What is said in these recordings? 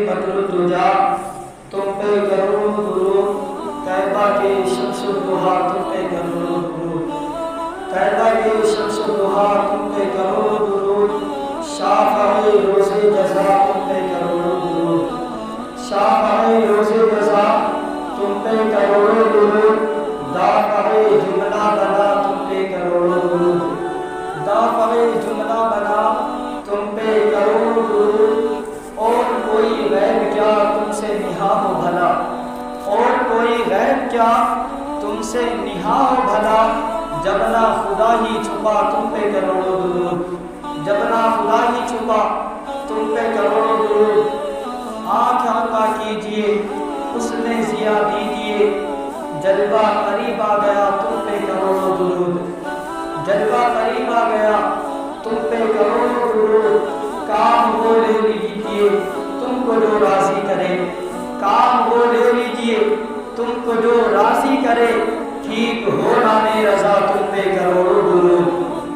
بدر الدجا تم پہ کروڑوں درود، طیبہ کے شمس الضحیٰ تم پہ کروڑوں درود، طیبہ کے شمس الضحیٰ تم پہ کروڑوں درود، شافع روز جزا تم پہ کروڑوں درود، شافع روز جزا تم پہ کروڑوں درود، دافع جملہ بنا تم پہ کروڑوں درود، دافع جملہ بنا تم پہ کروڑوں درود، اور کوئی غیب کیا تم سے نہا ہو بھلا، اور کوئی غیب کیا تم سے نہا ہو بھلا، جب نہ خدا ہی چھپا تم پہ کروڑوں درود، جب نہ خدا ہی چھپا تم پہ کروڑوں درود، آنکھ عطا کیجئے حسن ضیا دیجئے، جلوہ قریب آ گیا تم پہ کروڑوں درود، جلوہ قریب آ گیا تم پہ کروڑوں درود، کام وہ لے لیجئے تم کو جو راضی کرے، کام وہ لے لیجئے تم کو جو راضی کرے، ٹھیک ہو نام رضا تم پہ کروڑوں درود،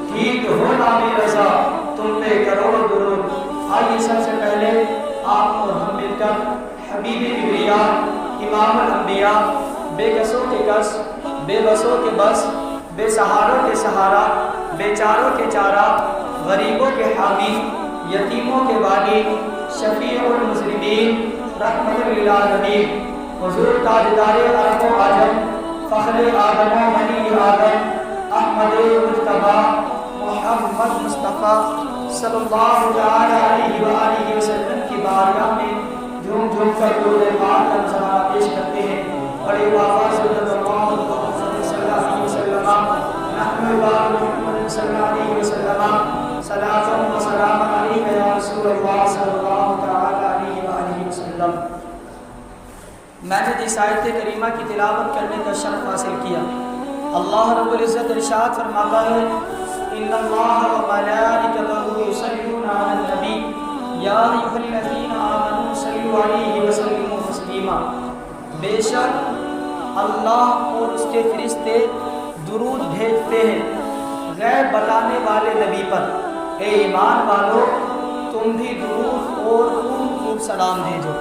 ٹھیک ہو نام رضا تم پہ کروڑوں درود۔ آئیے سب سے پہلے آپ اور ہم مل کر حبیب کبریا امام الانبیاء، بے کسوں کے کس، بے بسوں کے بس، بے سہاروں کے سہارا، بے چاروں کے چارہ، غریبوں کے حامی، یتیموں کے والی، شفیع المذنبین، رحمت للعالمین، حضور تاجدار عرب و عجم، فخر آدم و بنی آدم، احمد مجتبی محمد مصطفیٰ صلی اللہ علیہ وآلہ وسلم کی بارگاہ میں جھوم جھوم کر درود پاک کا نذرانہ پیش کرتے ہیں۔ بڑے آواز سے صلی اللہ علیہ وسلم، نحن محمد صلی اللہ علیہ وسلم، صلاۃ و سلام علیک یا رسول اللہ صلی اللہ علیہ وآلہ وسلم۔ میں نے اس آیت کریمہ کی تلاوت کرنے کا شرف حاصل کیا۔ اللہ رب العزت ارشاد فرماتا ہے، ان اللہ و ملائکتہ یصلون علی النبی یا ایھا الذین آمنوا صلوا علیہ وسلموا تسلیما۔ بے شک اللہ اور اس کے فرشتے درود بھیجتے ہیں غیب بتانے والے نبی پر۔ اے ایمان والو تم بھی درود اور خوب خوب سلام بھیجو۔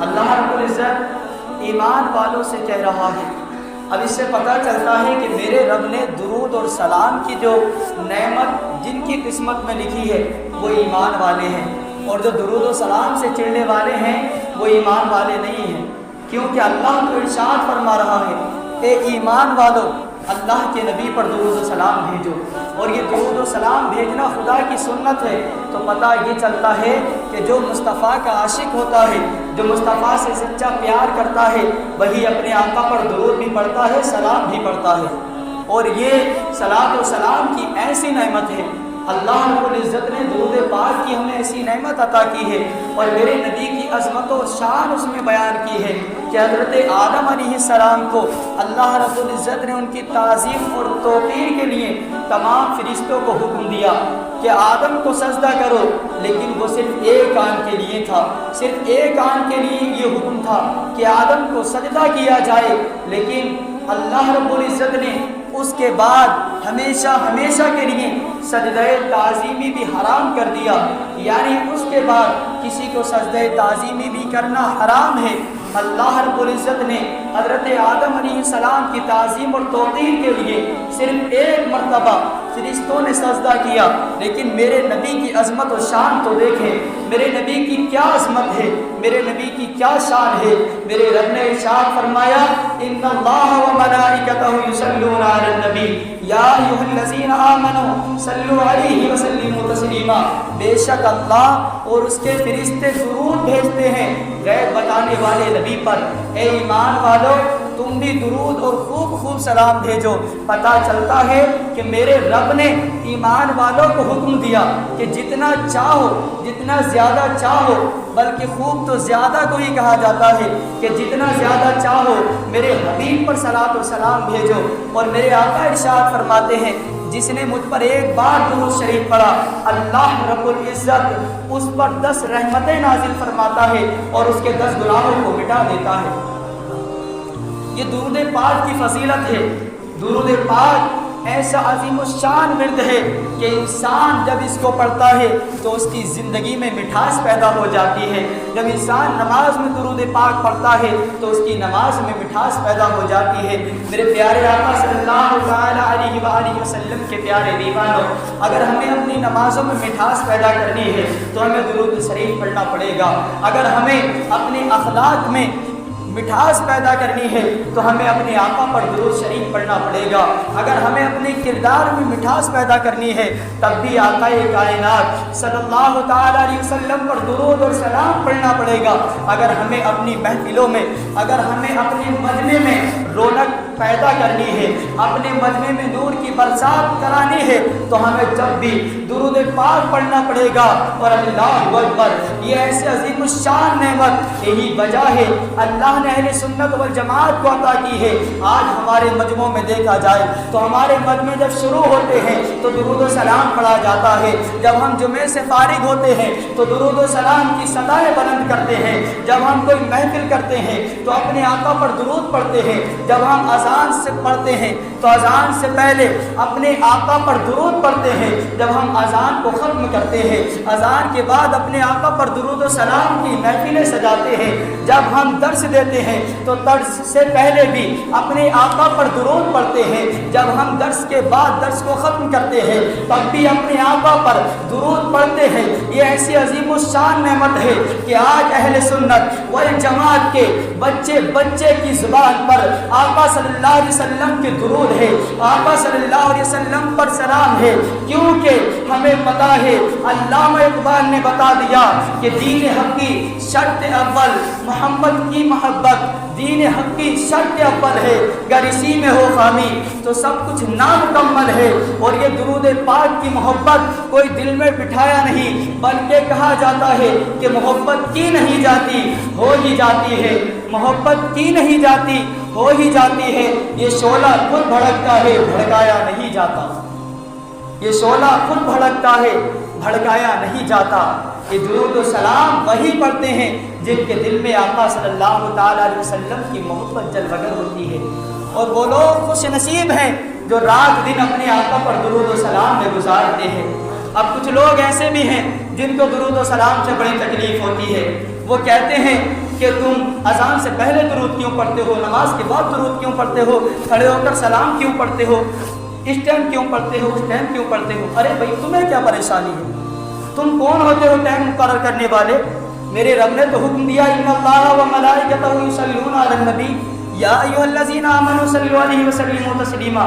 اللہ رب العزت ایمان والوں سے کہہ رہا ہے۔ اب اس سے پتہ چلتا ہے کہ میرے رب نے درود اور سلام کی جو نعمت جن کی قسمت میں لکھی ہے وہ ایمان والے ہیں، اور جو درود و سلام سے چڑھنے والے ہیں وہ ایمان والے نہیں ہیں، کیونکہ اللہ تو ارشاد فرما رہا ہے، اے ایمان والو اللہ کے نبی پر درود و سلام بھیجو۔ اور یہ درود و سلام بھیجنا خدا کی سنت ہے، تو پتہ یہ چلتا ہے کہ جو مصطفیٰ کا عاشق ہوتا ہے، جو مصطفیٰ سے سچا پیار کرتا ہے، وہی اپنے آقا پر درود بھی پڑھتا ہے، سلام بھی پڑھتا ہے۔ اور یہ صلاۃ و سلام کی ایسی نعمت ہے، اللہ رب العزت نے درود پاک کی ہمیں ایسی نعمت عطا کی ہے، اور میرے نبی کی عظمت و شان اس میں بیان کی ہے کہ حضرت آدم علیہ السلام کو اللہ رب العزت نے ان کی تعظیم اور توقیر کے لیے تمام فرشتوں کو حکم دیا کہ آدم کو سجدہ کرو، لیکن وہ صرف ایک آن کے لیے تھا، صرف ایک آن کے لیے یہ حکم تھا کہ آدم کو سجدہ کیا جائے، لیکن اللہ رب العزت نے اس کے بعد ہمیشہ ہمیشہ کے لیے سجدہ تعظیمی بھی حرام کر دیا، یعنی اس کے بعد کسی کو سجدہ تعظیمی بھی کرنا حرام ہے۔ اللہ رب العزت نے حضرت آدم علیہ السلام کی تعظیم اور توقیر کے لیے صرف ایک مرتبہ فرشتوں نے سجدہ کیا، لیکن میرے نبی کی عظمت و شان تو دیکھیں، میرے نبی کی کیا عظمت ہے، میرے نبی کی کیا شان ہے۔ میرے رب نے ارشاد فرمایا، ان اللہ و ملائکتہ یصلون علی النبی یا ایھا الذین آمنوا صلوا علیہ وسلموا تسلیما۔ بے شک اللہ اور اس کے فرشتے درود بھیجتے ہیں غیب بتانے والے نبی پر۔ اے ایمان والو تم بھی درود اور خوب خوب سلام بھیجو۔ پتہ چلتا ہے کہ میرے رب نے ایمان والوں کو حکم دیا کہ جتنا چاہو، جتنا زیادہ چاہو، بلکہ خوب تو زیادہ کو ہی کہا جاتا ہے کہ جتنا زیادہ چاہو میرے حبیب پر صلاۃ و سلام بھیجو۔ اور میرے آقا ارشاد فرماتے ہیں، جس نے مجھ پر ایک بار درود شریف پڑھا، اللہ رب العزت اس پر 10 رحمتیں نازل فرماتا ہے اور اس کے 10 گناہوں کو مٹا دیتا ہے۔ یہ درود پاک کی فضیلت ہے۔ درود پاک ایسا عظیم الشان ورد ہے کہ انسان جب اس کو پڑھتا ہے تو اس کی زندگی میں مٹھاس پیدا ہو جاتی ہے. جب انسان نماز میں درود پاک پڑھتا ہے تو اس کی نماز میں مٹھاس پیدا ہو جاتی ہے. میرے پیارے آقا صلی اللہ تعالیٰ علیہ وآلہ وسلم کے پیارے دیوانوں، اگر ہمیں اپنی نمازوں میں مٹھاس پیدا کرنی ہے تو ہمیں درود شریف پڑھنا پڑے گا. اگر ہمیں اپنے اخلاق میں مٹھاس پیدا کرنی ہے تو ہمیں اپنے آقا پر درود شریف پڑھنا پڑے گا. اگر ہمیں اپنے کردار میں مٹھاس پیدا کرنی ہے تب بھی آقا کائنات صلی اللہ تعالیٰ علیہ وسلم پر درود اور سلام پڑھنا پڑے گا. اگر ہمیں اپنی محفلوں میں، اگر ہمیں اپنے مجمع میں رونق پیدا کرنی ہے، اپنے مجمع میں نور کی برسات کرانی ہے تو ہمیں جب بھی درود پاک پڑھنا پڑے گا. اور اللہ اکبر، یہ ایسے عظیم الشان نعمت، یہی وجہ ہے اللہ نے اہل سنت والجماعت کو عطا کی ہے. آج ہمارے مجمعوں میں دیکھا جائے تو ہمارے مجمع جب شروع ہوتے ہیں تو درود و سلام پڑھا جاتا ہے. جب ہم جمعے سے فارغ ہوتے ہیں تو درود و سلام کی صدائیں بلند کرتے ہیں. جب ہم کوئی محفل کرتے ہیں تو اپنے آقا پر درود پڑھتے ہیں. جب ہم اذان سے پڑھتے ہیں تو اذان سے پہلے اپنے آقا پر درود پڑھتے ہیں. جب ہم اذان کو ختم کرتے ہیں، اذان کے بعد اپنے آقا پر درود و سلام کی محفلیں سجاتے ہیں. جب ہم درس دیتے ہیں تو درس سے پہلے بھی اپنے آقا پر درود پڑھتے ہیں. جب ہم درس کے بعد درس کو ختم کرتے ہیں تب بھی اپنے آقا پر درود پڑھتے ہیں. یہ ایسی عظیم الشان نعمت ہے کہ آج اہل سنت والجماعت کے بچے بچے کی زبان پر آقا صلی اللہ علیہ وسلم کے درود ہے، آقا صلی اللہ علیہ وسلم پر سلام ہے. کیونکہ ہمیں پتا ہے، علامہ اقبال نے بتا دیا کہ دین حق کی شرط اول محمد کی محبت. دین حق کی شرط اول ہے، اگر اسی میں ہو خامی تو سب کچھ نامکمل ہے. اور یہ درود پاک کی محبت کوئی دل میں بٹھایا نہیں، بلکہ کہا جاتا ہے کہ محبت کی نہیں جاتی، ہو ہی جاتی ہے. محبت کی نہیں جاتی، ہو ہی جاتی ہے. یہ شعلہ خود بھڑکتا ہے، بھڑکایا نہیں جاتا. یہ شعلہ خود بھڑکتا ہے، بھڑکایا نہیں جاتا. یہ درود و سلام وہی پڑھتے ہیں جن کے دل میں آقا صلی اللہ تعالیٰ علیہ وسلم کی محبت جلوگر ہوتی ہے. اور وہ لوگ خوش نصیب ہیں جو رات دن اپنے آقا پر درود و سلام میں گزارتے ہیں. اب کچھ لوگ ایسے بھی ہیں جن کو درود و سلام سے بڑی تکلیف ہوتی ہے. وہ کہتے ہیں کہ تم اذان سے پہلے درود کیوں پڑھتے ہو، نماز کے بعد درود کیوں پڑھتے ہو، کھڑے ہو کر سلام کیوں پڑھتے ہو، اس ٹائم کیوں پڑھتے ہو، اس ٹائم کیوں پڑھتے ہو. ارے بھائی، تمہیں کیا پریشانی ہے؟ تم کون ہوتے ہو ٹائم مقرر کرنے والے؟ میرے رب نے تو حکم دیا، ان اللہ و ملائکتہ یصلون علی النبی یا ایھا الذین آمنوا صلوا علیہ وسلموا تسلیما.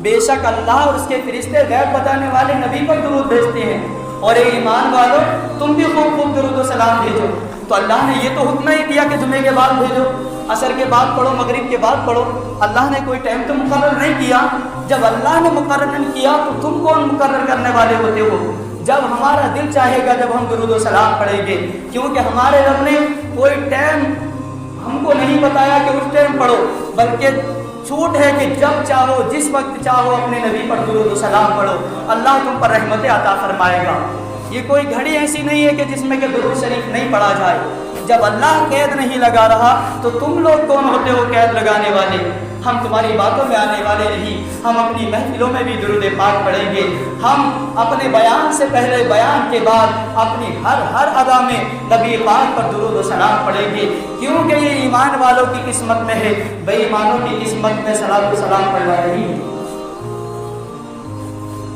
بے شک اللہ اور اس کے فرشتے غیب بتانے والے نبی پر درود بھیجتے ہیں. اور اے ایمان والو، تم بھی خوب خوب درود و سلام بھیجو. تو اللہ نے یہ تو حکم نہیں دیا کہ جمعے کے بعد بھیجو، عصر کے بعد پڑھو، مغرب کے بعد پڑھو. اللہ نے کوئی ٹائم تو مقرر نہیں کیا. جب اللہ نے مقرر نہیں کیا تو تم کون مقرر کرنے والے ہوتے ہو؟ جب ہمارا دل چاہے گا جب ہم درود و سلام پڑھیں گے، کیونکہ ہمارے رب نے کوئی ٹائم ہم کو نہیں بتایا کہ اس ٹائم پڑھو، بلکہ چھوٹ ہے کہ جب چاہو، جس وقت چاہو اپنے نبی پر درود و سلام پڑھو. اللہ تم پر رحمت عطا فرمائے گا. یہ کوئی گھڑی ایسی نہیں ہے کہ جس میں کہ درود شریف نہیں پڑھا جائے. جب اللہ قید نہیں لگا رہا تو تم لوگ کون ہوتے ہو قید لگانے والے؟ ہم تمہاری باتوں میں آنے والے نہیں. ہم اپنی محفلوں میں بھی درود پاک پڑھیں گے. ہم اپنے بیان سے پہلے، بیان کے بعد اپنی ہر ادا میں نبی پاک پر درود و سلام پڑھیں گے. کیونکہ یہ ایمان والوں کی قسمت میں ہے، بے ایمانوں کی قسمت میں صلاۃ و سلام پڑھنا نہیں ہے.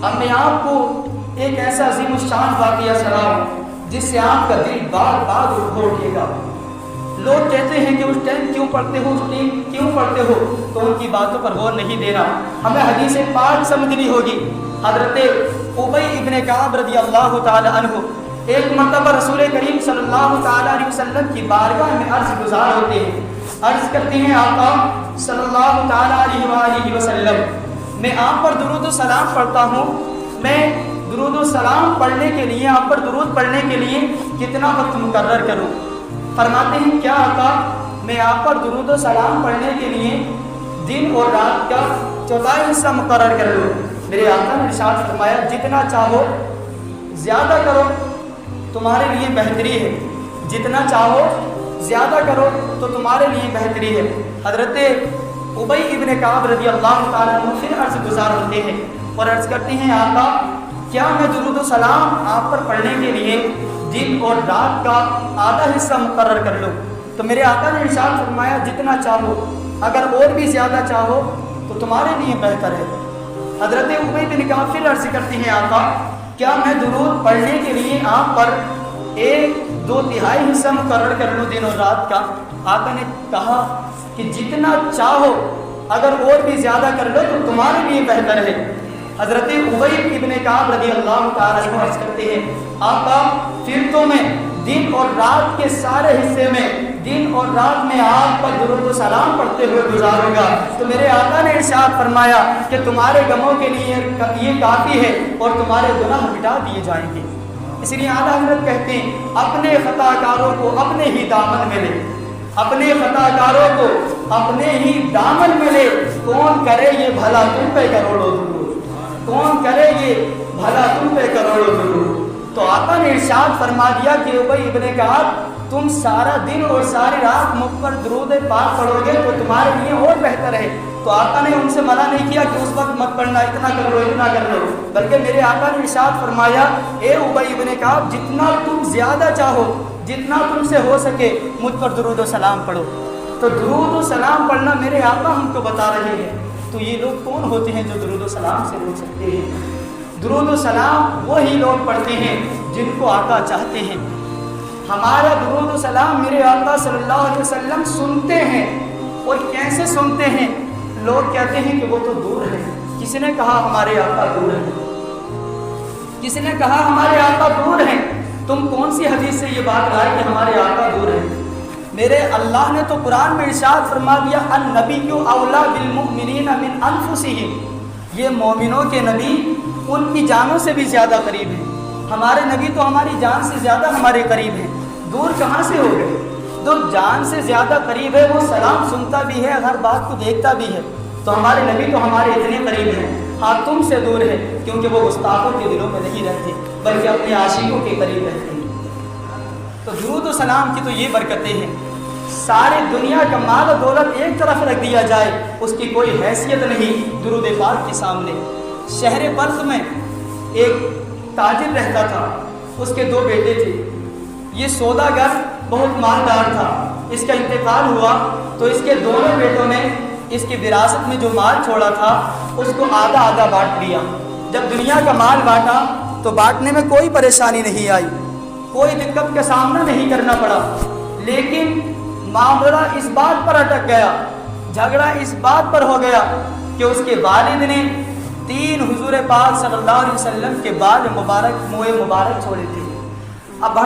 اب میں آپ کو ایک ایسا عظیم الشان واقعہ سناؤں جس سے آپ کا دل بار بار اٹھے گا. لوگ کہتے ہیں کہ اس ٹائم کیوں پڑھتے ہو، اس ٹائم کیوں پڑھتے ہو، تو ان کی باتوں پر غور نہیں دینا. ہمیں حدیث پاک سمجھنی ہوگی. حضرت ابی ابن کعب رضی اللہ تعالی عنہ ایک مرتبہ رسول کریم صلی اللہ تعالی علیہ وسلم کی بارگاہ میں عرض گزار ہوتے ہیں. عرض کرتے ہیں، آقا صلی اللہ تعالی علیہ وآلہ وسلم، میں آپ پر درود و سلام پڑھتا ہوں. میں درود و سلام پڑھنے کے لیے، آپ پر درود پڑھنے کے لیے کتنا وقت مقرر کروں؟ فرماتے ہیں، کیا آقا، میں آپ پر درود و سلام پڑھنے کے لیے دن اور رات کا چوتھائی حصہ مقرر کر لوں؟ میرے آقا نے ارشاد فرمایا، جتنا چاہو زیادہ کرو، تمہارے لیے بہتری ہے. جتنا چاہو زیادہ کرو تو تمہارے لیے بہتری ہے. حضرت ابی ابن کعب رضی اللہ تعالیٰ عنہ پھر عرض گزار ہوتے ہیں اور عرض کرتے ہیں آقا کیا میں درود و سلام آپ پر پڑھنے کے لیے دن اور رات کا آدھا حصہ مقرر کر لوں؟ تو میرے آقا نے ارشاد فرمایا جتنا چاہو، اگر اور بھی زیادہ چاہو تو تمہارے لیے بہتر ہے۔ حضرت ابی بن کعب پھر عرض کرتے ہیں آقا کیا میں درود پڑھنے کے لیے آپ پر 1/2 حصہ مقرر کر لوں دن اور رات کا؟ آقا نے کہا کہ جتنا چاہو، اگر اور بھی زیادہ کر لو تو تمہارے لیے بہتر ہے۔ حضرت ابی ابن کعب رضی اللہ تعالیٰ عنہ عرض کرتے ہیں آقا پھر تو میں دن اور رات کے سارے حصے میں، دن اور رات میں آپ پر درود و سلام پڑھتے ہوئے گزاروں گا۔ تو میرے آقا نے ارشاد فرمایا کہ تمہارے غموں کے لیے یہ کافی ہے اور تمہارے گناہ مٹا دیے جائیں گے۔ اس لیے اعلیٰ حضرت کہتے ہیں اپنے خطا کاروں کو اپنے ہی دامن میں لے، اپنے خطا کاروں کو اپنے ہی دامن میں لے، کون کرے یہ بھلا تم پہ کروڑوں درود، کون کرے یہ بھلا تم پہ کروڑوں درود۔ تو آقا نے ارشاد فرما دیا کہ ابی ابن کعب تم سارا دن اور ساری رات مجھ پر درود پاک پڑھو گے تو تمہارے لیے اور بہتر ہے۔ تو آقا نے ان سے منع نہیں کیا کہ اس وقت مت پڑھنا، اتنا کر لو اتنا کر لو، بلکہ میرے آقا نے ارشاد فرمایا اے ابی ابن کعب جتنا تم زیادہ چاہو، جتنا تم سے ہو سکے مجھ پر درود و سلام پڑھو۔ تو درود و سلام پڑھنا میرے آقا ہم کو بتا رہے ہیں۔ تو یہ لوگ کون ہوتے ہیں جو درود و سلام سے روک سکتے ہیں؟ درود و سلام وہی لوگ پڑھتے ہیں جن کو آقا چاہتے ہیں۔ ہمارا درود و سلام میرے آقا صلی اللہ علیہ وسلم سنتے ہیں، اور کیسے سنتے ہیں؟ لوگ کہتے ہیں کہ وہ تو دور ہے۔ کس نے کہا ہمارے آقا دور ہیں؟ کس نے کہا ہمارے آقا دور ہیں؟ تم کون سی حدیث سے یہ بات لائے کہ ہمارے آقا دور ہیں؟ میرے اللہ نے تو قرآن میں ارشاد فرما دیا النبی اولیٰ بالمؤمنین من انفسہم، یہ مومنوں کے نبی ان کی جانوں سے بھی زیادہ قریب ہیں۔ ہمارے نبی تو ہماری جان سے زیادہ ہمارے قریب ہیں، دور کہاں سے ہو گئے؟ جو جان سے زیادہ قریب ہے وہ سلام سنتا بھی ہے، ہر بات کو دیکھتا بھی ہے، تو ہمارے نبی تو ہمارے اتنے قریب ہیں۔ ہاں تم سے دور ہے کیونکہ وہ گستاخوں کے دلوں میں نہیں رہتے بلکہ اپنے عاشقوں کے قریب رہتے ہیں۔ تو درود و سلام کی تو یہ برکتیں ہیں۔ ساری دنیا کا مال و دولت ایک طرف رکھ دیا جائے اس کی کوئی حیثیت نہیں درود پاک کے سامنے۔ شہر بلخ میں ایک تاجر رہتا تھا، اس کے 2 بیٹے تھے۔ یہ سوداگر بہت مالدار تھا، اس کا انتقال ہوا تو اس کے دونوں بیٹوں نے اس کی وراثت میں جو مال چھوڑا تھا اس کو آدھا آدھا بانٹ لیا۔ جب دنیا کا مال بانٹا تو بانٹنے میں کوئی پریشانی نہیں آئی، کوئی دقت کا سامنا نہیں کرنا پڑا، لیکن معاملہ اس بات پر اٹک گیا، جھگڑا اس بات پر ہو گیا کہ اس کے والد نے 3 حضور پاک صلی اللہ علیہ وسلم کے بال مبارک، منہ مبارک چھوڑے تھے۔ اب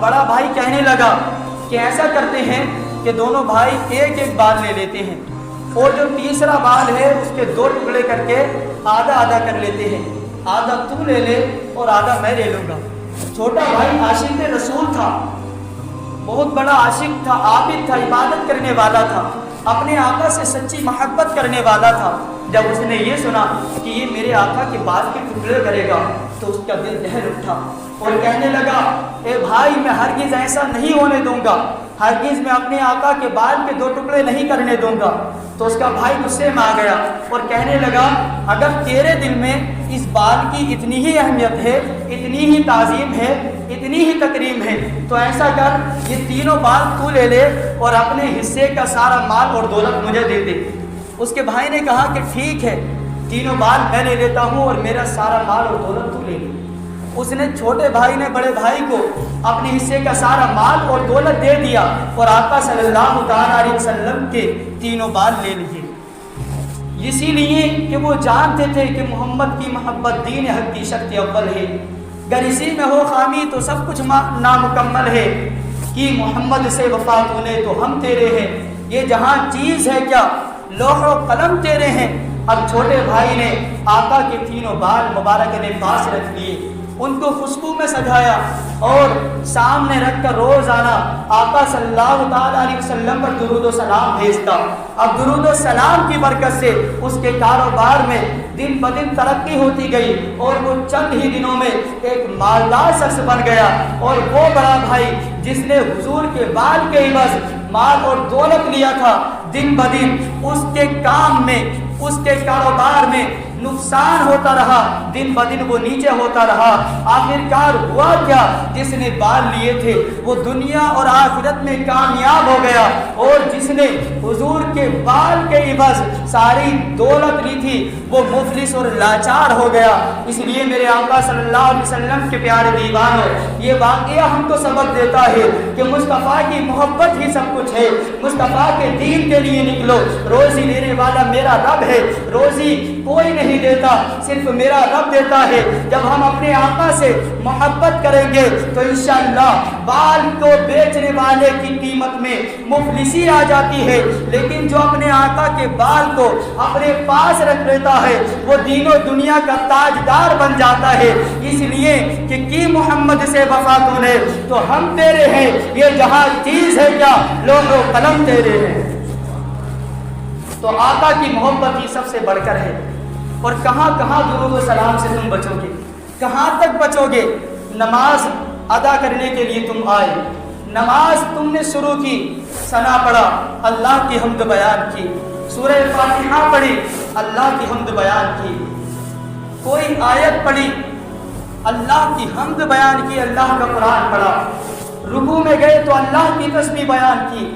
بڑا بھائی کہنے لگا کہ ایسا کرتے ہیں کہ دونوں بھائی ایک ایک بال لے لیتے ہیں، اور جو تیسرا بال ہے اس کے 2 ٹکڑے کر کے آدھا آدھا کر لیتے ہیں، آدھا تو لے لے اور آدھا میں لے لوں گا۔ چھوٹا بھائی عاشق رسول تھا، بہت بڑا عاشق تھا، عابد تھا، عبادت کرنے والا تھا، اپنے آقا سے سچی محبت کرنے والا تھا۔ جب اس نے یہ سنا کہ یہ میرے آقا کے بال کے ٹکڑے کرے گا تو اس کا دل دہل اٹھا اور کہنے لگا اے بھائی میں ہرگز ایسا نہیں ہونے دوں گا، ہرگز میں اپنے آقا کے بال کے 2 ٹکڑے نہیں کرنے دوں گا۔ تو اس کا بھائی غصے میں آ گیا اور کہنے لگا اگر تیرے دل میں اس بال کی اتنی ہی اہمیت ہے، اتنی ہی تعظیم ہے، اتنی ہی تکریم ہے تو ایسا کر یہ تینوں بال تو لے لے اور اپنے حصے کا سارا مال اور دولت مجھے دے دے۔ اس کے بھائی نے کہا کہ ٹھیک ہے، تینوں بال میں لے لیتا ہوں اور میرا سارا مال اور دولت تو لے لے۔ اس نے چھوٹے بھائی نے بڑے بھائی کو اپنے حصے کا سارا مال اور دولت دے دیا اور آقا صلی اللہ تعالیٰ علیہ وسلم کے تینوں بال لے لیے، اسی لیے کہ وہ جانتے تھے کہ محمد کی محبت دین حق کی شرط اول ہے، گر اسی میں ہو خامی تو سب کچھ نامکمل ہے، کہ محمد سے وفا تو نے تو ہم تیرے ہیں، یہ جہاں چیز ہے کیا لوح و قلم تیرے ہیں۔ اب چھوٹے بھائی نے آقا کے تینوں بال مبارک نے پاس رکھ لیے ان کو خوشبو میں سجایا اور سامنے رکھ کر روزانہ آقا صلی اللہ تعالیٰ علیہ وسلم پر درود و سلام بھیجتا۔ اب درود و سلام کی برکت سے اس کے کاروبار میں دن بدن ترقی ہوتی گئی اور وہ چند ہی دنوں میں ایک مالدار شخص بن گیا، اور وہ بڑا بھائی جس نے حضور کے بال کے عوض مال اور دولت لیا تھا، دن بدن اس کے کام میں، اس کے کاروبار میں نقصان ہوتا رہا، دن بدن وہ نیچے ہوتا رہا۔ آخرکار ہوا کیا؟ جس نے بال لیے تھے وہ دنیا اور آخرت میں کامیاب ہو گیا، اور جس نے حضور کے بال کے عوض ساری دولت لی تھی وہ مفلس اور لاچار ہو گیا۔ اس لیے میرے آقا صلی اللہ علیہ وسلم کے پیارے دیوانوں، یہ واقعہ ہم کو سبق دیتا ہے کہ مصطفیٰ کی محبت ہی سب کچھ ہے۔ مصطفیٰ کے دین کے لیے نکلو۔ روزی دینے والا میرا رب ہے، روزی کوئی نہیں دیتا، صرف میرا رب دیتا ہے۔ جب ہم اپنے آقا سے محبت کریں گے تو انشاءاللہ بال کو بیچنے والے کی قیمت میں مفلسی آ جاتی ہے، لیکن جو اپنے آقا کے بال کو اپنے پاس رکھ لیتا ہے وہ دین و دنیا کا تاجدار بن جاتا ہے۔ اس لیے کہ کی محمد سے وفا تو نے تو ہم تیرے ہیں، یہ جہاں چیز ہے کیا لوگ و قلم تیرے ہیں۔ تو آقا کی محبت ہی سب سے بڑھ کر ہے۔ اور کہاں کہاں درود و سلام سے تم بچو گے، کہاں تک بچو گے؟ نماز ادا کرنے کے لیے تم آئے، نماز تم نے شروع کی، ثنا پڑھا، اللہ کی حمد بیان کی، سورہ فاتحہ پڑھی، اللہ کی حمد بیان کی، کوئی آیت پڑھی، اللہ کی حمد بیان کی، اللہ کا قرآن پڑھا، رکوع میں گئے تو اللہ کی تسبیح بیان کی،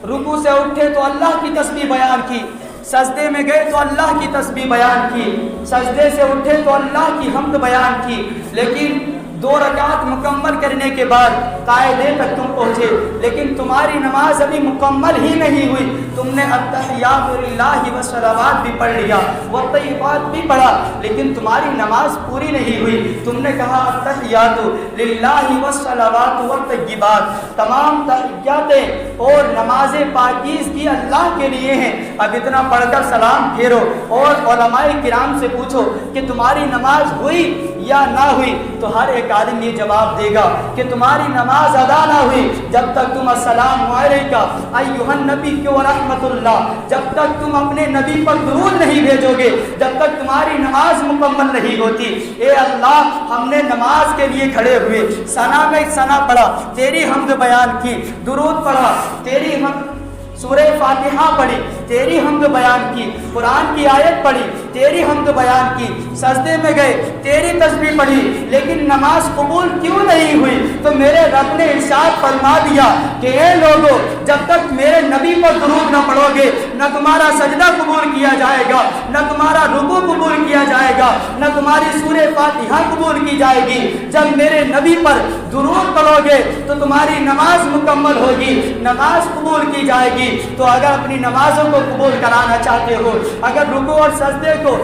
رکوع سے اٹھے تو اللہ کی تسبیح بیان کی، سجدے میں گئے تو اللہ کی تسبیح بیان کی، سجدے سے اٹھے تو اللہ کی حمد بیان کی۔ لیکن 2 رکعت مکمل کرنے کے بعد قاعدے تک تم پہنچے، لیکن تمہاری نماز ابھی مکمل ہی نہیں ہوئی۔ تم نے التحیات للہ والصلوات بھی پڑھ لیا، والطیبات بھی پڑھا، لیکن تمہاری نماز پوری نہیں ہوئی۔ تم نے کہا التحیات للہ والصلوات والطیبات، تمام تحیاتیں اور نماز پاکیزگی اللہ کے لیے ہیں۔ اب اتنا پڑھ کر سلام پھیرو اور علماء کرام سے پوچھو کہ تمہاری نماز ہوئی یا نہ ہوئی، تو ہر ایک آدمی یہ جواب دے گا کہ تمہاری نماز ادا نہ ہوئی جب تک تم السلام علیکہ ایھا النبی و رحمت اللہ، جب تک تم اپنے نبی پر درود نہیں بھیجو گے، جب تک تمہاری نماز مکمل نہیں ہوتی۔ اے اللہ، ہم نے نماز کے لیے کھڑے ہوئے، ثنا میں ثنا پڑھا، تیری حمد بیان کی، درود پڑھا، تیری حمد، سورہ فاتحہ پڑھی، تیری حمد بیان کی، قرآن کی آیت پڑھی، تیری حمد بیان کی، سجدے میں گئے، تیری تسبیح پڑھی، لیکن نماز قبول کیوں نہیں ہوئی؟ تو میرے رب نے ارشاد فرما دیا کہ اے لوگو، جب تک میرے نبی پر درود نہ پڑھو گے نہ تمہارا سجدہ قبول کیا جائے گا، نہ تمہارا رکوع قبول کیا جائے گا، نہ تمہاری سورہ فاتحہ قبول کی جائے گی۔ جب میرے نبی پر درود پڑھو گے تو تمہاری نماز مکمل ہوگی، نماز قبول کی جائے گی۔ تو اگر اپنی نمازوں کو قبول کرانا چاہتے ہو، اگر رکوع اور سجدے کو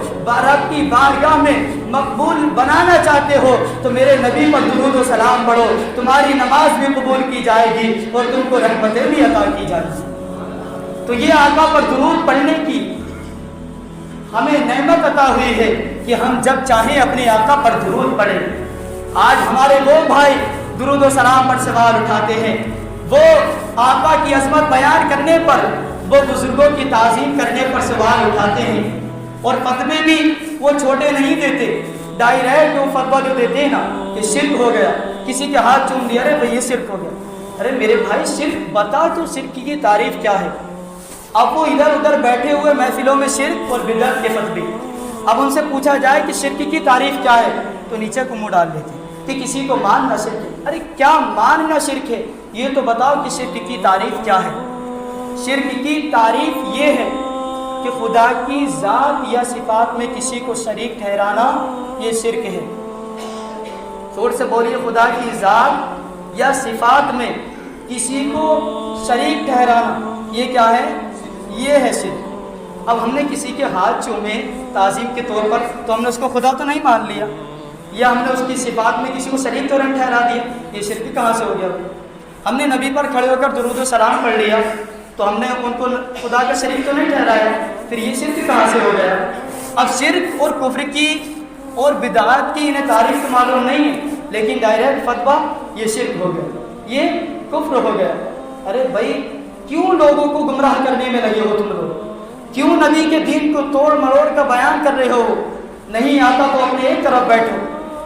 رب کی بارگاہ میں مقبول بنانا چاہتے ہو، تو میرے نبی پر درود و سلام پڑھو، تمہاری نماز بھی قبول کی جائے گی اور تم کو رحمتیں بھی عطا کی جائیں گی۔ تو یہ آقا پر درود پڑھنے کی ہمیں نعمت عطا ہوئی ہے کہ ہم جب چاہیں اپنے آقا پر درود پڑھیں۔ آج ہمارے وہ بھائی درود و سلام پر سوال اٹھاتے ہیں، وہ آقا کی عظمت بیان کرنے پر، وہ بزرگوں کی تعظیم کرنے پر سوال اٹھاتے ہیں، اور فتوے بھی وہ چھوٹے نہیں دیتے۔ ڈائریکٹ وہ فتویٰ جو دیتے ہیں نا کہ شرک ہو گیا، کسی کے ہاتھ چوم دیا، ارے بھائی یہ شرک ہو گیا۔ ارے میرے بھائی شرک بتا تو شرک کی تعریف کیا ہے؟ اب وہ ادھر ادھر بیٹھے ہوئے محفلوں میں شرک اور بدعت کے فتوے، اب ان سے پوچھا جائے کہ شرک کی تعریف کیا ہے تو نیچے کو منہ ڈال دیتے کہ کسی کو ماننا شرک ہے۔ ارے کیا ماننا شرک ہے؟ یہ تو بتاؤ کہ شرک کی تعریف کیا ہے؟ شرک کی تعریف یہ ہے کہ خدا کی ذات یا صفات میں کسی کو شریک ٹھہرانا، یہ شرک ہے۔ زور سے بولیے، خدا کی ذات یا صفات میں کسی کو شریک ٹھہرانا، یہ کیا ہے؟ یہ ہے شرک۔ اب ہم نے کسی کے ہاتھ چومے تعظیم کے طور پر تو ہم نے اس کو خدا تو نہیں مان لیا، یا ہم نے اس کی صفات میں کسی کو شریک تو نہیں ٹھہرا دیا، یہ شرک کہاں سے ہو گیا؟ ہم نے نبی پر کھڑے ہو کر درود و سلام پڑھ لیا تو ہم نے ان کو خدا کا شریک تو نہیں ٹھہرایا، پھر یہ شرک کہاں سے ہو گیا؟ اب شرک اور کفر کی اور بدعات کی انہیں تعریف تو معلوم نہیں ہے، لیکن ڈائریکٹ فتویٰ یہ شرک ہو گیا، یہ کفر ہو گیا۔ ارے بھائی کیوں لوگوں کو گمراہ کرنے میں لگے ہو تم لوگ؟ کیوں نبی کے دین کو توڑ مروڑ کا بیان کر رہے ہو؟ نہیں آتا تو اپنے ایک طرف بیٹھو،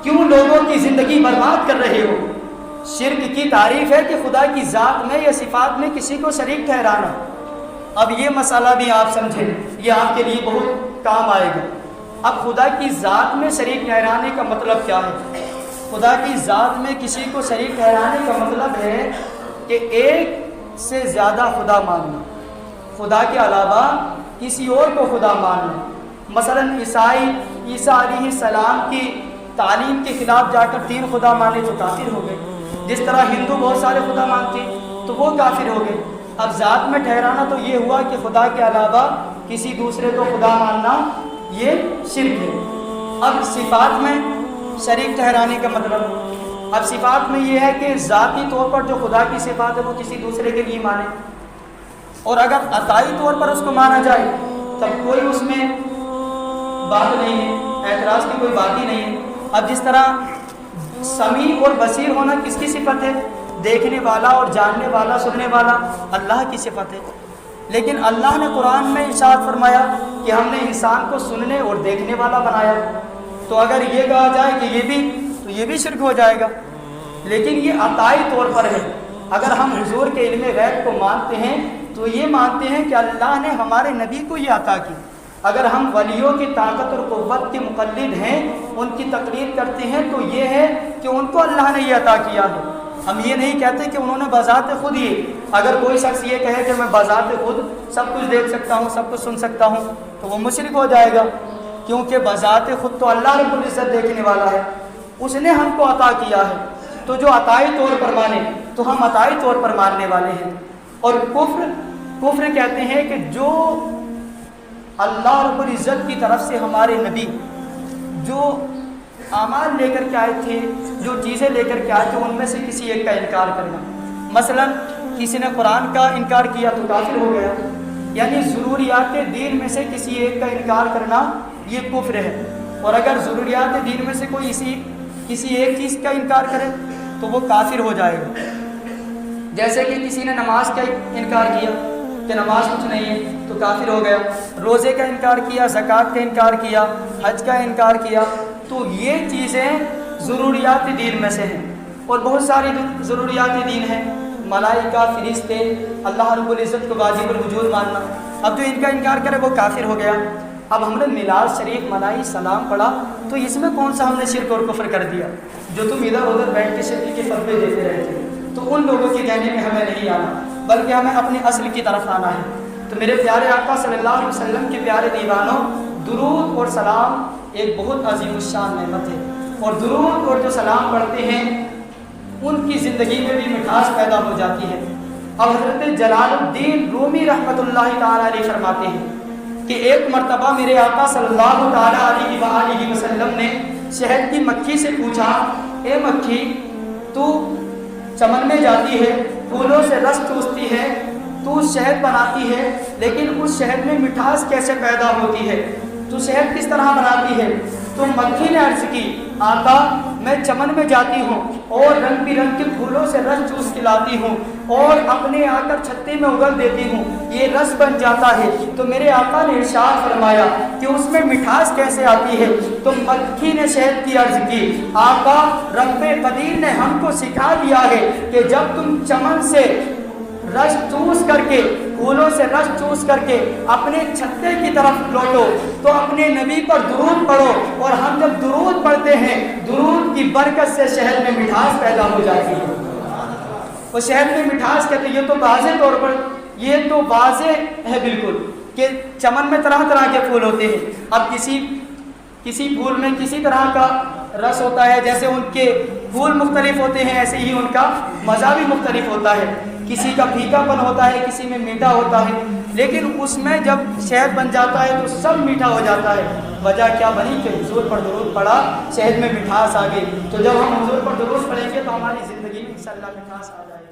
کیوں لوگوں کی زندگی برباد کر رہے ہو؟ شرک کی تعریف ہے کہ خدا کی ذات میں یا صفات میں کسی کو شریک ٹھہرانا۔ اب یہ مسئلہ بھی آپ سمجھیں، یہ آپ کے لیے بہت کام آئے گا۔ اب خدا کی ذات میں شریک ٹھہرانے کا مطلب کیا ہے؟ خدا کی ذات میں کسی کو شریک ٹھہرانے کا مطلب ہے کہ ایک سے زیادہ خدا ماننا، خدا کے علاوہ کسی اور کو خدا ماننا۔ مثلا عیسیٰ علیہ السلام کی تعلیم کے خلاف جا کر 3 خدا مانے تو کافر ہو گئے، جس طرح ہندو بہت سارے خدا مانتے تو وہ کافر ہو گئے۔ اب ذات میں ٹھہرانا تو یہ ہوا کہ خدا کے علاوہ کسی دوسرے کو خدا ماننا یہ شرک ہے۔ اب صفات میں شریک ٹھہرانے کا مطلب، اب صفات میں یہ ہے کہ ذاتی طور پر جو خدا کی صفات ہے وہ کسی دوسرے کے لیے مانے، اور اگر عطائی طور پر اس کو مانا جائے تب کوئی اس میں بات نہیں ہے، اعتراض کی کوئی بات ہی نہیں ہے۔ اب جس طرح سمیع اور بصیر ہونا کس کی صفت ہے؟ دیکھنے والا اور جاننے والا، سننے والا اللہ کی صفت ہے۔ لیکن اللہ نے قرآن میں ارشاد فرمایا کہ ہم نے انسان کو سننے اور دیکھنے والا بنایا، تو اگر یہ کہا جائے کہ یہ بھی شرک ہو جائے گا۔ لیکن یہ عطائی طور پر ہے۔ اگر ہم حضور کے علم غیب کو مانتے ہیں تو یہ مانتے ہیں کہ اللہ نے ہمارے نبی کو یہ عطا کی۔ اگر ہم ولیوں کی طاقت اور قوت کے مقلد ہیں، ان کی تقلید کرتے ہیں، تو یہ ہے کہ ان کو اللہ نے یہ عطا کیا ہے۔ ہم یہ نہیں کہتے کہ انہوں نے بذات خود ہی، اگر کوئی شخص یہ کہے کہ میں بذات خود سب کچھ دیکھ سکتا ہوں، سب کچھ سن سکتا ہوں، تو وہ مشرک ہو جائے گا، کیونکہ بذات خود تو اللہ رب العزت دیکھنے والا ہے، اس نے ہم کو عطا کیا ہے۔ تو جو عطائی طور پر مانے تو ہم عطائی طور پر ماننے والے ہیں۔ اور کفر کہتے ہیں کہ جو اللہ رب العزت کی طرف سے ہمارے نبی جو اعمال لے کر کے آئے تھے، جو چیزیں لے کر کے آئے تھے، ان میں سے کسی ایک کا انکار کرنا۔ مثلا کسی نے قرآن کا انکار کیا تو کافر ہو گیا، یعنی ضروریات دین میں سے کسی ایک کا انکار کرنا یہ کفر ہے۔ اور اگر ضروریات دین میں سے کوئی کسی ایک چیز کا انکار کرے تو وہ کافر ہو جائے گا۔ جیسے کہ کسی نے نماز کا انکار کیا کہ نماز کچھ نہیں ہے تو کافر ہو گیا، روزے کا انکار کیا، زکوٰۃ کا انکار کیا، حج کا انکار کیا، تو یہ چیزیں ضروریات دین میں سے ہیں۔ اور بہت ساری ضروریات دین ہیں، ملائکہ، فرشتے، اللہ رب العزت کو واجب الوجود ماننا۔ اب جو ان کا انکار کرے وہ کافر ہو گیا۔ اب ہم نے میلاد شریف منائی، سلام پڑھا، تو اس میں کون سا ہم نے شرک اور کفر کر دیا؟ جو تم ادھر ادھر بیٹھ کے شرک کے فتوے دیتے رہتے، تو ان لوگوں کے کہنے میں ہمیں نہیں آنا، بلکہ ہمیں اپنے اصل کی طرف آنا ہے۔ تو میرے پیارے آقا صلی اللہ علیہ وسلم کے پیارے دیوانوں، درود اور سلام ایک بہت عظیم الشان نعمت ہے، اور درود اور جو سلام پڑھتے ہیں ان کی زندگی میں بھی مٹھاس پیدا ہو جاتی ہے۔ اب حضرت جلال الدین رومی رحمۃ اللہ تعالیٰ علیہ فرماتے ہیں کہ ایک مرتبہ میرے آقا صلی اللہ تعالیٰ علیہ وآلہ وسلم نے شہد کی مکھی سے پوچھا، اے مکھی، تو چمن میں جاتی ہے، پھولوں سے رس چوستی ہے، تو شہد بناتی ہے، لیکن اس شہد میں مٹھاس کیسے پیدا ہوتی ہے؟ تو شہد کس طرح بناتی ہے؟ تو مکھی نے عرض کی، آقا میں چمن میں جاتی ہوں اور رنگ برنگ کے پھولوں سے رس چوس کے لاتی ہوں اور اپنے آ کر چھتے میں اگل دیتی ہوں، یہ رس بن جاتا ہے۔ تو میرے آقا نے ارشاد فرمایا کہ اس میں مٹھاس کیسے آتی ہے؟ تو مکھی نے شہد کی عرض کی، آقا رب قدیر نے ہم کو سکھا دیا ہے کہ جب تم چمن سے رس چوس کر کے، پھولوں سے رس چوس کر کے اپنے چھتے کی طرف لوٹو تو اپنے نبی پر درود پڑھو، اور ہم جب درود پڑھتے ہیں درود کی برکت سے شہد میں مٹھاس پیدا ہو جاتی ہے۔ وہ شہد میں مٹھاس کہتے ہیں، یہ تو واضح طور پر یہ تو واضح ہے بالکل کہ چمن میں طرح طرح کے پھول ہوتے ہیں۔ اب کسی پھول میں کسی طرح کا رس ہوتا ہے، جیسے ان کے پھول مختلف ہوتے ہیں ایسے ہی ان کا مزہ بھی مختلف ہوتا ہے، کسی کا پھیکا پن ہوتا ہے، کسی میں میٹھا ہوتا ہے، لیکن اس میں جب شہد بن جاتا ہے تو سب میٹھا ہو جاتا ہے۔ وجہ کیا بنی کہ حضور پر درود پڑھا، شہد میں مٹھاس آ گئی۔ تو جب ہم حضور پر درود پڑھیں گے تو ہماری زندگی میں انشاءاللہ مٹھاس آ جائے گی۔